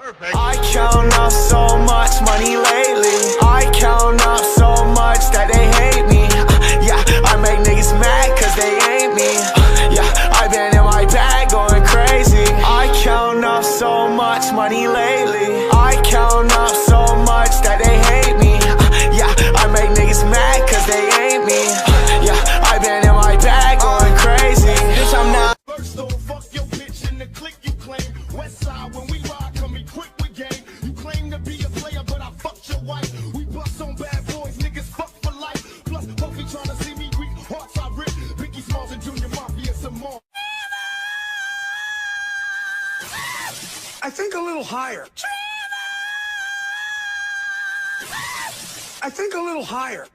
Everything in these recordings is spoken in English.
I count up so much money lately. I count up so much that they hate me. Yeah, I make niggas mad cause they ain't me. Yeah, I been in my bag going crazy. I count up so much money lately. I count up so much that they hate me. Yeah, I make niggas mad cause they ain't me. Yeah, I been in my bag going crazy. Bitch, I'm not. First off, fuck your bitch in the clique you claim. West side when we ride, come equipped with game. You claim to be a player, but I fucked your wife. We bust on bad boys, niggas fuck for life. Plus, Puffy tryna see me weak, hearts I rip. Biggie Smalls and Junior Mafia some more. I think a little higher. I think a little higher.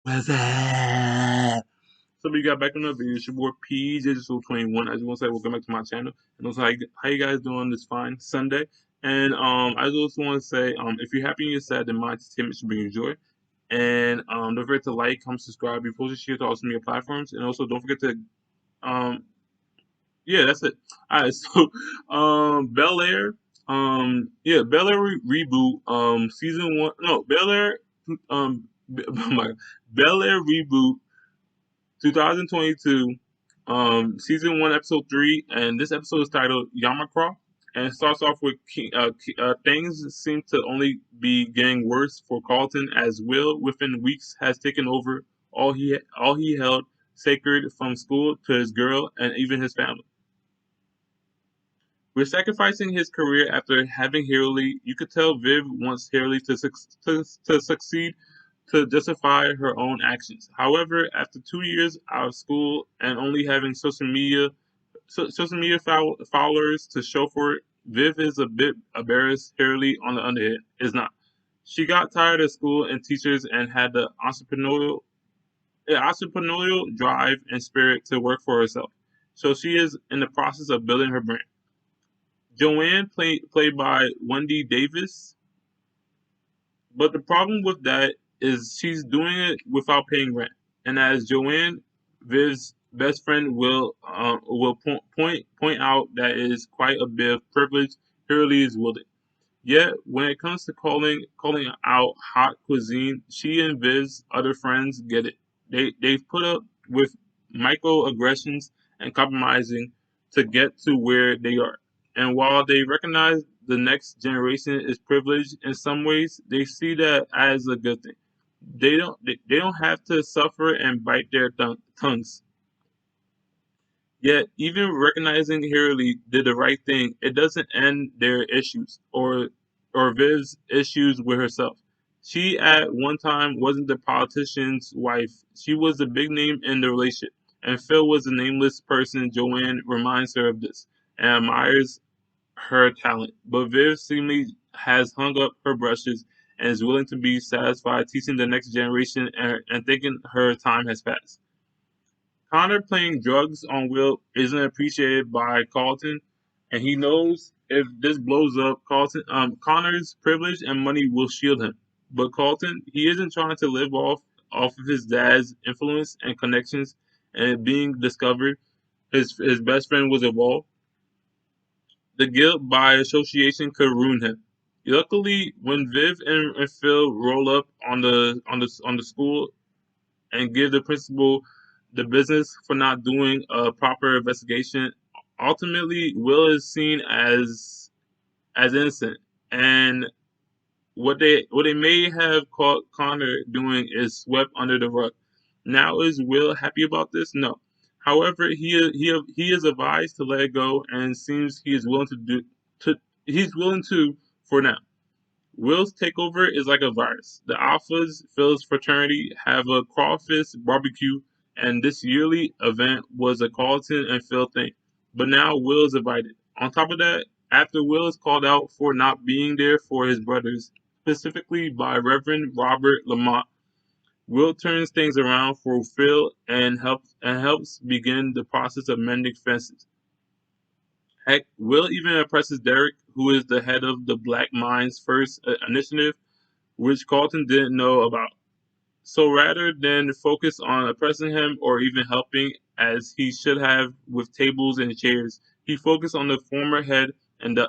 What's up? So we got back on the video. It's your boy PJDigital21. As you want to say, welcome back to my channel. And also, how you guys doing this fine Sunday? And I just want to say, if you're happy and you're sad, then my entertainment should bring you joy. And don't forget to like, comment, subscribe, repost, and share to all social media platforms. And also, don't forget to yeah, that's it. All right, so Bel Air, Bel Air reboot, season one, no, Bel Air, oh my God. Bel Air reboot, 2022, season one, episode 3, and this episode is titled Yamacraw, and it starts off with things seem to only be getting worse for Carlton as Will, within weeks, has taken over all he held sacred, from school to his girl and even his family. With sacrificing his career after having Hurley, you could tell Viv wants Hurley to succeed to justify her own actions. However, after 2 years out of school and only having social media followers to show for it, Viv is a bit embarrassed. Hurley, on the other hand, is not. She got tired of school and teachers and had the entrepreneurial drive and spirit to work for herself. So she is in the process of building her brand. Joanne, played by Wendy Davis, but the problem with that is she's doing it without paying rent. And as Joanne, Viv's best friend, will point out, that is quite a bit of privilege Hurley is wielding. Yet when it comes to calling out hot cuisine, she and Viv's other friends get it. They've put up with microaggressions and compromising to get to where they are. And while they recognize the next generation is privileged in some ways, they see that as a good thing. They don't have to suffer and bite their tongues. Yet, even recognizing Hurley did the right thing, it doesn't end their issues or Viv's issues with herself. She at one time wasn't the politician's wife. She was the big name in the relationship, and Phil was the nameless person. Joanne reminds her of this and admires her talent, but Viv seemingly has hung up her brushes and is willing to be satisfied teaching the next generation and thinking her time has passed. Connor playing drugs on Will isn't appreciated by Carlton, and he knows if this blows up, Connor's privilege and money will shield him. But Carlton, he isn't trying to live off of his dad's influence and connections and being discovered. His best friend was involved. the guilt by association could ruin him. Luckily, when Viv and Phil roll up on the school and give the principal the business for not doing a proper investigation, ultimately Will is seen as innocent, and what they may have caught Connor doing is swept under the rug. Now is Will happy about this? No. However, he is advised to let it go, and seems he is willing to he's willing to for now. Will's takeover is like a virus. The Alphas, Phil's fraternity, have a crawfish barbecue, and this yearly event was a Carlton and Phil thing. But now Will is invited. On top of that, after Will is called out for not being there for his brothers, specifically by Reverend Robert Lamont, Will turns things around for Phil and helps begin the process of mending fences. Heck, Will even impresses Derek, who is the head of the Black Minds First initiative, which Carlton didn't know about. So rather than focus on oppressing him or even helping as he should have with tables and chairs, he focused on the former head and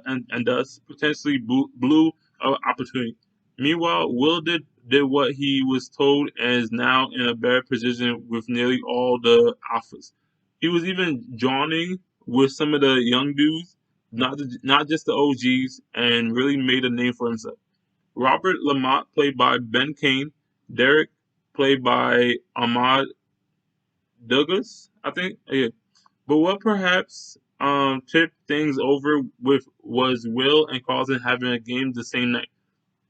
thus potentially blew opportunity. Meanwhile, Will did what he was told and is now in a better position with nearly all the alphas. He was even joining with some of the young dudes, not just the OGs, and really made a name for himself. Robert Lamont, played by Ben Kane, Derek, played by Ahmad Douglas, I think. Yeah. But what perhaps tipped things over with was Will and Carlton having a game the same night,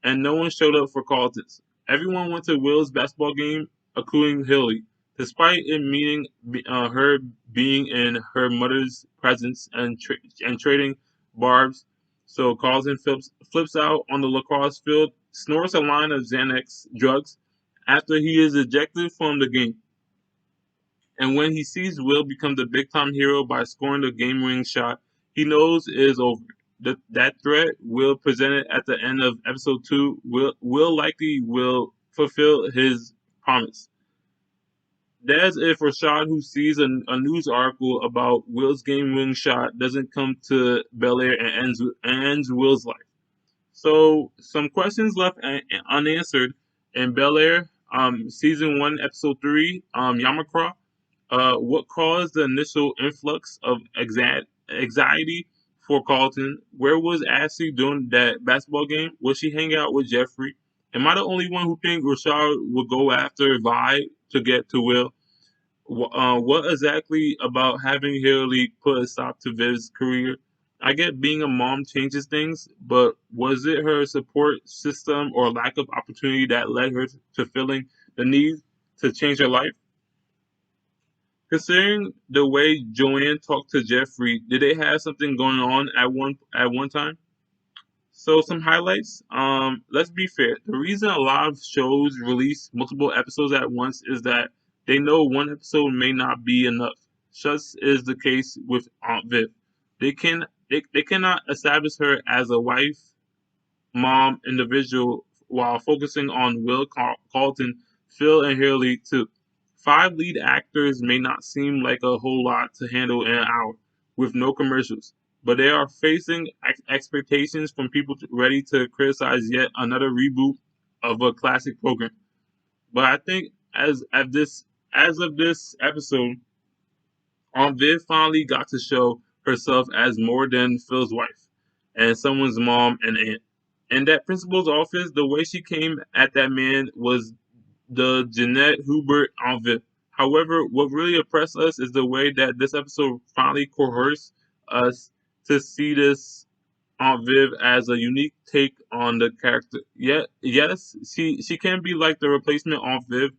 and no one showed up for Carlton's. Everyone went to Will's basketball game, including Hilly, despite it meaning her being in her mother's presence and trading barbs. So Carlton flips out on the lacrosse field, snorts a line of Xanax drugs after he is ejected from the game. And when he sees Will become the big time hero by scoring the game winning shot, he knows it is over. That threat Will presented at the end of episode 2 will likely will fulfill his promise. That's if Rashad, who sees a news article about Will's game winning shot, doesn't come to Bel Air and ends Will's life. So some questions left unanswered in Bel Air, season 1, episode 3, Yamacraw. What caused the initial influx of anxiety for Carlton? Where was Ashley during that basketball game? Was she hanging out with Jeffrey? Am I the only one who think Rashad would go after Vi to get to Will? What exactly about having Hillary put a stop to Viv's career? I get being a mom changes things, but was it her support system or lack of opportunity that led her to feeling the need to change her life? Considering the way Joanne talked to Jeffrey, did they have something going on at one time? So some highlights. Let's be fair. The reason a lot of shows release multiple episodes at once is that they know one episode may not be enough. Such is the case with Aunt Viv. They cannot establish her as a wife, mom, individual while focusing on Will Carlton, Phil, and Hurley too. 5 lead actors may not seem like a whole lot to handle in an hour with no commercials, but they are facing expectations from people ready to criticize yet another reboot of a classic program. But I think as of this episode, Viv finally got to show herself as more than Phil's wife and someone's mom and aunt. In that principal's office, the way she came at that man was the Jeanette Hubert on Viv. However, what really impressed us is the way that this episode finally coerced us to see this Aunt Viv as a unique take on the character. Yet, yes, she can be like the replacement Aunt Viv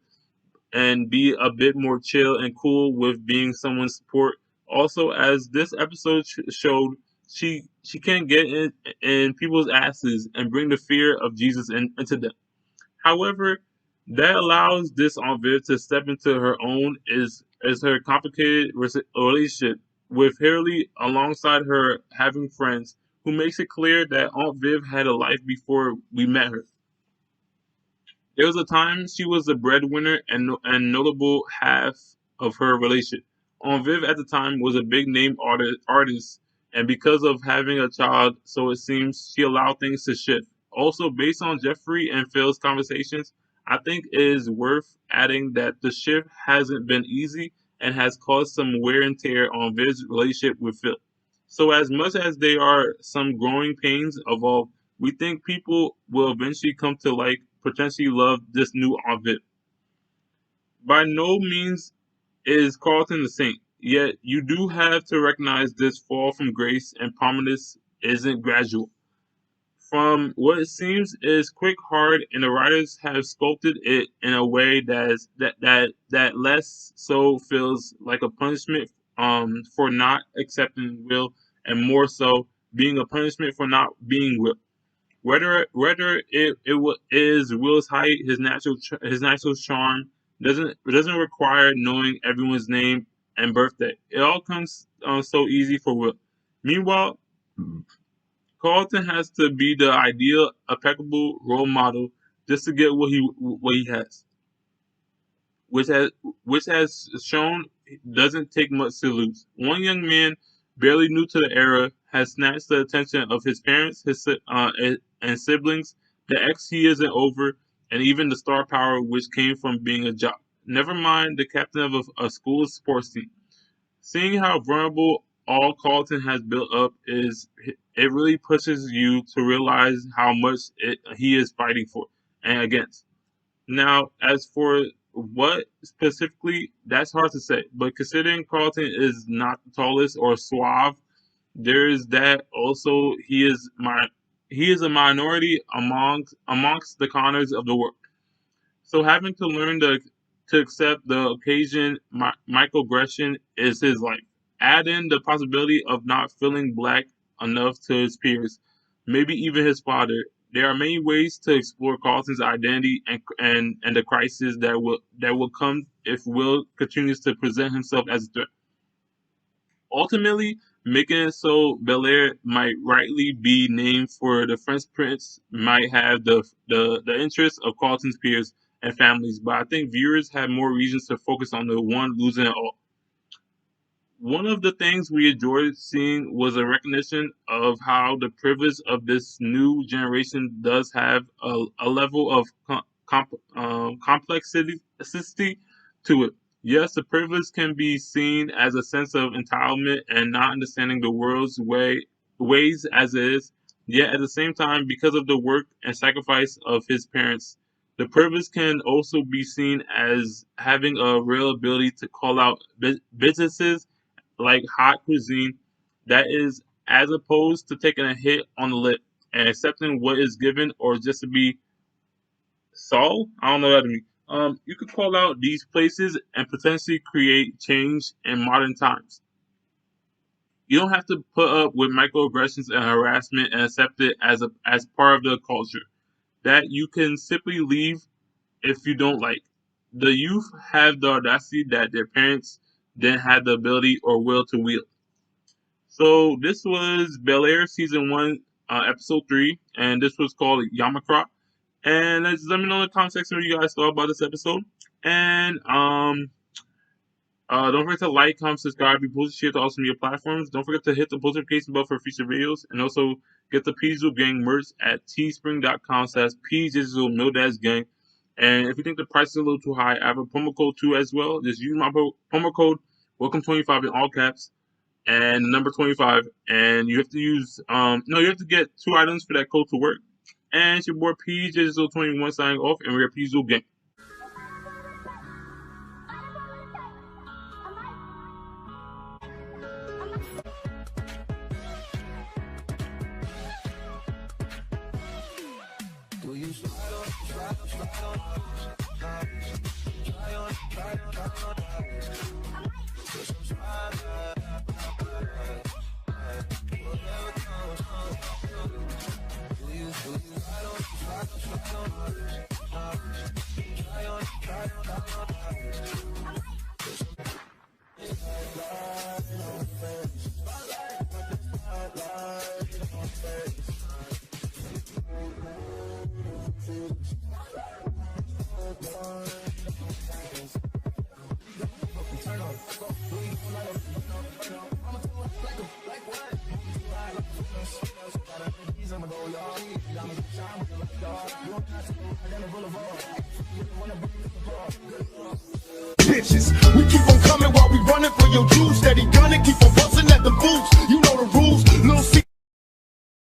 and be a bit more chill and cool with being someone's support. Also, as this episode showed, she can get in people's asses and bring the fear of Jesus into them. However, that allows this Aunt Viv to step into her own is her complicated relationship with Hurley alongside her having friends who makes it clear that Aunt Viv had a life before we met her. There was a time she was the breadwinner and notable half of her relationship. Aunt Viv at the time was a big name artist And because of having a child, so it seems she allowed things to shift. Also, based on Jeffrey and Phil's conversations, I think it is worth adding that the shift hasn't been easy and has caused some wear and tear on Viv's relationship with Phil. So, as much as there are some growing pains involved, we think people will eventually come to like potentially love this new Viv. By no means is Carlton the saint, yet you do have to recognize this fall from grace and prominence isn't gradual. From what it seems is quick, hard, and the writers have sculpted it in a way that less so feels like a punishment for not accepting will, and more so being a punishment for not being will. Whether is Will's height, his natural charm doesn't require knowing everyone's name and birthday. It all comes so easy for Will. Meanwhile, Carlton has to be the ideal, impeccable role model just to get what he has, which has which has shown doesn't take much to lose. One young man, barely new to the era, has snatched the attention of his parents, and siblings. The ex he isn't over, and even the star power which came from being a jock. Never mind the captain of a school sports team. Seeing how vulnerable all Carlton has built up is it really pushes you to realize how much he is fighting for and against. Now, as for what specifically, that's hard to say. But considering Carlton is not the tallest or suave, there is that. Also, he is a minority amongst the Connors of the world. So having to learn to accept the occasion microaggression is his life. Add in the possibility of not feeling black enough to his peers, maybe even his father. There are many ways to explore Carlton's identity and the crisis that will come if Will continues to present himself as a threat. Ultimately, making it so Bel Air might rightly be named for the French prince might have the interests of Carlton's peers and families, but I think viewers have more reasons to focus on the one losing it all. One of the things we enjoyed seeing was a recognition of how the privilege of this new generation does have a level of complexity to it. Yes, the privilege can be seen as a sense of entitlement and not understanding the world's ways as it is. Yet at the same time, because of the work and sacrifice of his parents, the privilege can also be seen as having a real ability to call out businesses like hot cuisine that is as opposed to taking a hit on the lip and accepting what is given or just to be Saul? I don't know what that means. You could call out these places and potentially create change in modern times. You don't have to put up with microaggressions and harassment and accept it as part of the culture. That you can simply leave if you don't like. The youth have the audacity that their parents didn't have the ability or will to wield. So this was Bel Air season one, episode 3, and this was called Yamacraw. And let me know in the comment section what you guys thought about this episode. And don't forget to like, comment, subscribe, be posted, share to all social media platforms. Don't forget to hit the post notification bell for future videos, and also get the Pdigital Gang merch at teespring.com/pdigital And if you think the price is a little too high, I have a promo code too as well. Just use my promo code welcome25 in all caps and the number 25, and you have to use no, you have to get 2 items for that code to work. And it's your boy Pdigital21 signing off, and we're Pdigital Gang. Do you slide on, slide on, try on, put some slide, whatever comes, do you slide on, try on, Bitches, we keep on coming while we running for your juice. Steady gunning, keep on busting at the boots.